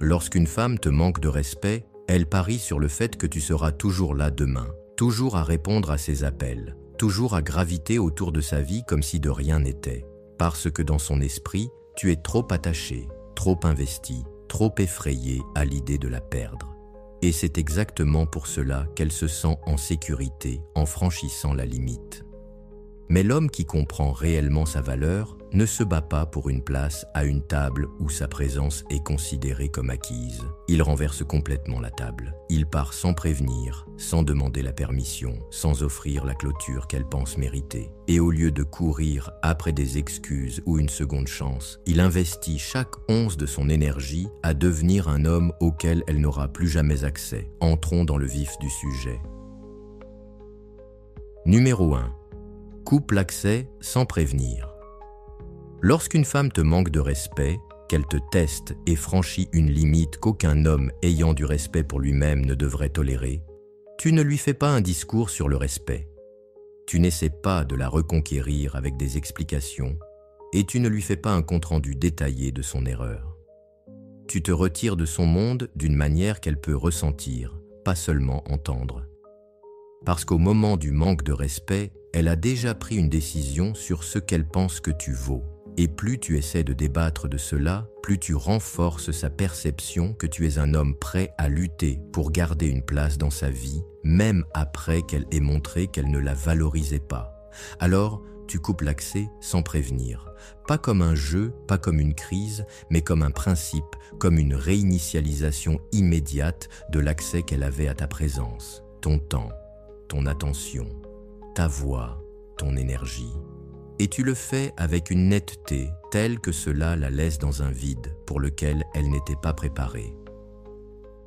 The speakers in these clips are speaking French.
Lorsqu'une femme te manque de respect, elle parie sur le fait que tu seras toujours là demain, toujours à répondre à ses appels, toujours à graviter autour de sa vie comme si de rien n'était, parce que dans son esprit, tu es trop attaché, trop investi, trop effrayé à l'idée de la perdre. Et c'est exactement pour cela qu'elle se sent en sécurité en franchissant la limite. Mais l'homme qui comprend réellement sa valeur ne se bat pas pour une place à une table où sa présence est considérée comme acquise. Il renverse complètement la table. Il part sans prévenir, sans demander la permission, sans offrir la clôture qu'elle pense mériter. Et au lieu de courir après des excuses ou une seconde chance, il investit chaque once de son énergie à devenir un homme auquel elle n'aura plus jamais accès. Entrons dans le vif du sujet. Numéro 1. Coupe l'accès sans prévenir. Lorsqu'une femme te manque de respect, qu'elle te teste et franchit une limite qu'aucun homme ayant du respect pour lui-même ne devrait tolérer, tu ne lui fais pas un discours sur le respect. Tu n'essaies pas de la reconquérir avec des explications et tu ne lui fais pas un compte-rendu détaillé de son erreur. Tu te retires de son monde d'une manière qu'elle peut ressentir, pas seulement entendre. Parce qu'au moment du manque de respect, elle a déjà pris une décision sur ce qu'elle pense que tu vaux. Et plus tu essaies de débattre de cela, plus tu renforces sa perception que tu es un homme prêt à lutter pour garder une place dans sa vie, même après qu'elle ait montré qu'elle ne la valorisait pas. Alors, tu coupes l'accès sans prévenir. Pas comme un jeu, pas comme une crise, mais comme un principe, comme une réinitialisation immédiate de l'accès qu'elle avait à ta présence, ton temps, ton attention, ta voix, ton énergie. Et tu le fais avec une netteté telle que cela la laisse dans un vide pour lequel elle n'était pas préparée.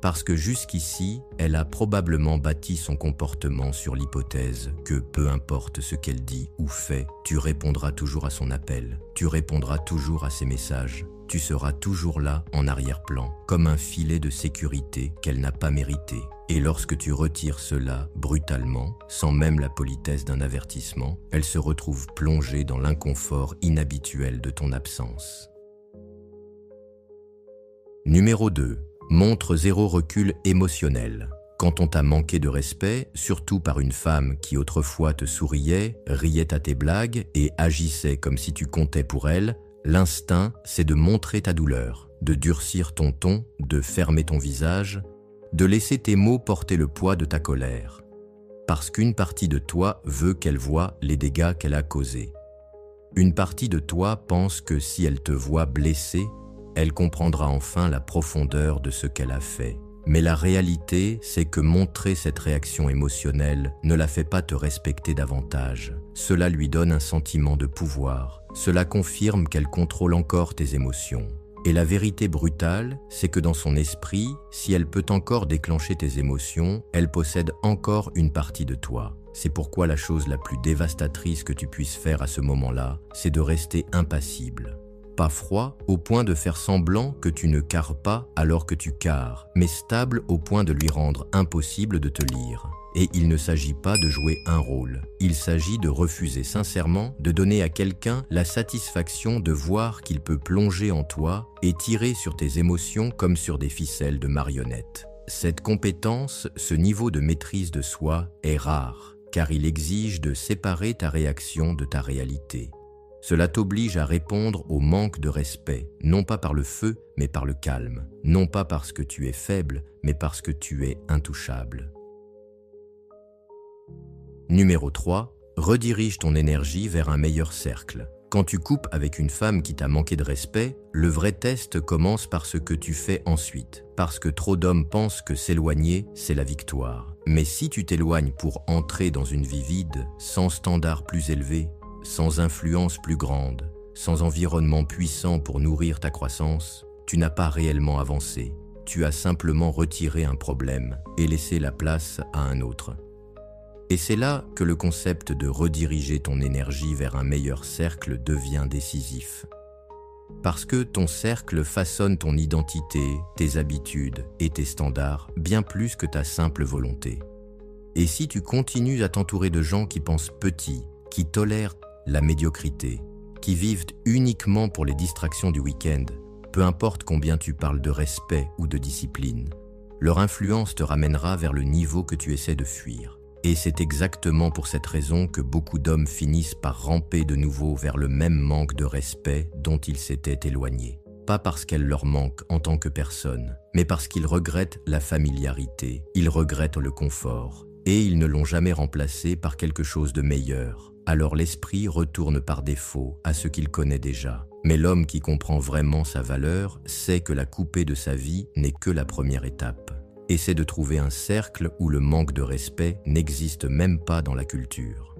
Parce que jusqu'ici, elle a probablement bâti son comportement sur l'hypothèse que peu importe ce qu'elle dit ou fait, tu répondras toujours à son appel, tu répondras toujours à ses messages, tu seras toujours là en arrière-plan, comme un filet de sécurité qu'elle n'a pas mérité. Et lorsque tu retires cela brutalement, sans même la politesse d'un avertissement, elle se retrouve plongée dans l'inconfort inhabituel de ton absence. Numéro 2. Montre zéro recul émotionnel. Quand on t'a manqué de respect, surtout par une femme qui autrefois te souriait, riait à tes blagues et agissait comme si tu comptais pour elle, l'instinct, c'est de montrer ta douleur, de durcir ton ton, de fermer ton visage, de laisser tes mots porter le poids de ta colère. Parce qu'une partie de toi veut qu'elle voie les dégâts qu'elle a causés. Une partie de toi pense que si elle te voit blessé, elle comprendra enfin la profondeur de ce qu'elle a fait. Mais la réalité, c'est que montrer cette réaction émotionnelle ne la fait pas te respecter davantage. Cela lui donne un sentiment de pouvoir. Cela confirme qu'elle contrôle encore tes émotions. Et la vérité brutale, c'est que dans son esprit, si elle peut encore déclencher tes émotions, elle possède encore une partie de toi. C'est pourquoi la chose la plus dévastatrice que tu puisses faire à ce moment-là, c'est de rester impassible. Pas froid au point de faire semblant que tu ne carres pas alors que tu carres, mais stable au point de lui rendre impossible de te lire. Et il ne s'agit pas de jouer un rôle, il s'agit de refuser sincèrement de donner à quelqu'un la satisfaction de voir qu'il peut plonger en toi et tirer sur tes émotions comme sur des ficelles de marionnettes. Cette compétence, ce niveau de maîtrise de soi est rare, car il exige de séparer ta réaction de ta réalité. Cela t'oblige à répondre au manque de respect, non pas par le feu, mais par le calme, non pas parce que tu es faible, mais parce que tu es intouchable. Numéro 3. Redirige ton énergie vers un meilleur cercle. Quand tu coupes avec une femme qui t'a manqué de respect, le vrai test commence par ce que tu fais ensuite, parce que trop d'hommes pensent que s'éloigner, c'est la victoire. Mais si tu t'éloignes pour entrer dans une vie vide, sans standard plus élevé, sans influence plus grande, sans environnement puissant pour nourrir ta croissance, tu n'as pas réellement avancé. Tu as simplement retiré un problème et laissé la place à un autre. Et c'est là que le concept de rediriger ton énergie vers un meilleur cercle devient décisif. Parce que ton cercle façonne ton identité, tes habitudes et tes standards bien plus que ta simple volonté. Et si tu continues à t'entourer de gens qui pensent petit, qui tolèrent la médiocrité, qui vivent uniquement pour les distractions du week-end, Peu importe combien tu parles de respect ou de discipline, leur influence te ramènera vers le niveau que tu essaies de fuir. Et c'est exactement pour cette raison que beaucoup d'hommes finissent par ramper de nouveau vers le même manque de respect dont ils s'étaient éloignés. Pas parce qu'elle leur manque en tant que personne, mais parce qu'ils regrettent la familiarité, ils regrettent le confort, et ils ne l'ont jamais remplacé par quelque chose de meilleur. Alors l'esprit retourne par défaut à ce qu'il connaît déjà. Mais l'homme qui comprend vraiment sa valeur sait que la couper de sa vie n'est que la première étape. Et c'est de trouver un cercle où le manque de respect n'existe même pas dans la culture.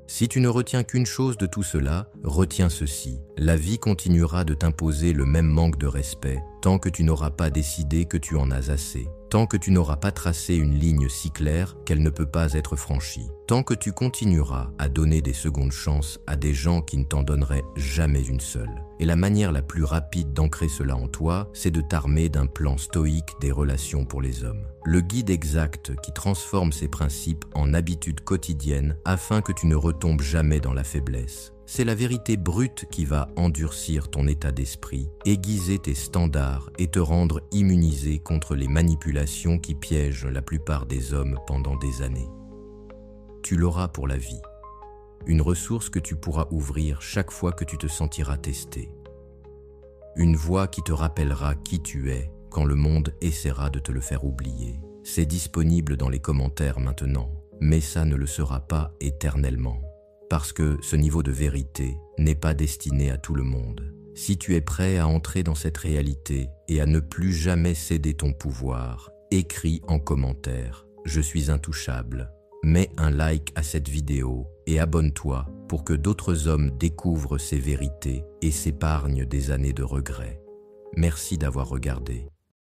Si tu ne retiens qu'une chose de tout cela, retiens ceci. La vie continuera de t'imposer le même manque de respect tant que tu n'auras pas décidé que tu en as assez, tant que tu n'auras pas tracé une ligne si claire qu'elle ne peut pas être franchie, tant que tu continueras à donner des secondes chances à des gens qui ne t'en donneraient jamais une seule. Et la manière la plus rapide d'ancrer cela en toi, c'est de t'armer d'un plan stoïque des relations pour les hommes. Le guide exact qui transforme ces principes en habitudes quotidiennes afin que tu ne retombes jamais dans la faiblesse. C'est la vérité brute qui va endurcir ton état d'esprit, aiguiser tes standards et te rendre immunisé contre les manipulations qui piègent la plupart des hommes pendant des années. Tu l'auras pour la vie. Une ressource que tu pourras ouvrir chaque fois que tu te sentiras testé. Une voix qui te rappellera qui tu es quand le monde essaiera de te le faire oublier. C'est disponible dans les commentaires maintenant, mais ça ne le sera pas éternellement. Parce que ce niveau de vérité n'est pas destiné à tout le monde. Si tu es prêt à entrer dans cette réalité et à ne plus jamais céder ton pouvoir, écris en commentaire « Je suis intouchable ». Mets un like à cette vidéo et abonne-toi pour que d'autres hommes découvrent ces vérités et s'épargnent des années de regrets. Merci d'avoir regardé.